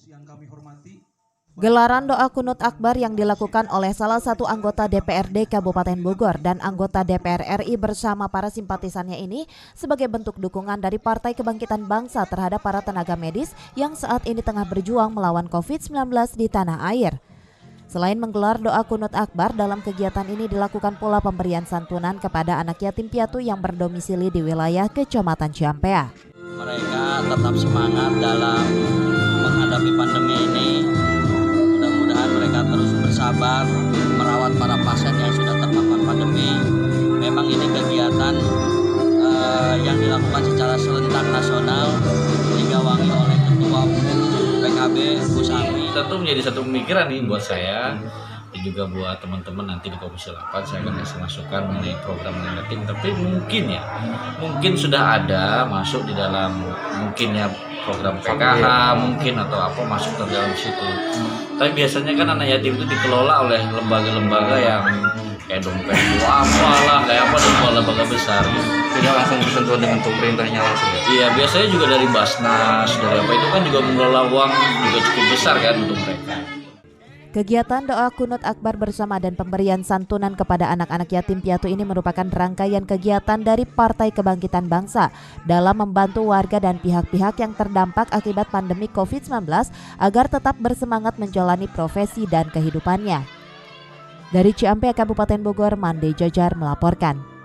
yang kami hormati. Gelaran doa kunut akbar yang dilakukan oleh salah satu anggota DPRD Kabupaten Bogor dan anggota DPR RI bersama para simpatisannya ini sebagai bentuk dukungan dari Partai Kebangkitan Bangsa terhadap para tenaga medis yang saat ini tengah berjuang melawan COVID-19 di tanah air. Selain menggelar doa kunut akbar, dalam kegiatan ini dilakukan pula pemberian santunan kepada anak yatim piatu yang berdomisili di wilayah Kecamatan Ciampea. Mereka tetap semangat dalam menghadapi pandemi ini. Mudah-mudahan mereka terus bersabar merawat para pasien yang sudah terpapar pandemi. Memang ini kegiatan yang dilakukan secara serentak nasional, digawangi oleh Ketua PKB Gus Ami. Tentu menjadi satu pemikiran nih buat saya dan juga buat teman-teman nanti di Komisi 8. Saya akan kasih masukan mengenai program marketing, tapi mungkin sudah ada masuk di dalam program PKH mungkin atau apa masuk ke dalam situ. Tapi biasanya kan anak yatim itu dikelola oleh lembaga-lembaga yang kayak dompet kayak apa lembaga besar. Tidak langsung bersentuhan dengan pemerintahnya langsung ya? Iya, biasanya juga dari Basnas, dari apa itu kan juga mengelola uang juga cukup besar kan untuk mereka. Kegiatan doa kunut akbar bersama dan pemberian santunan kepada anak-anak yatim piatu ini merupakan rangkaian kegiatan dari Partai Kebangkitan Bangsa dalam membantu warga dan pihak-pihak yang terdampak akibat pandemi COVID-19 agar tetap bersemangat menjalani profesi dan kehidupannya. Dari Ciampea, Kabupaten Bogor, Mande Jajar melaporkan.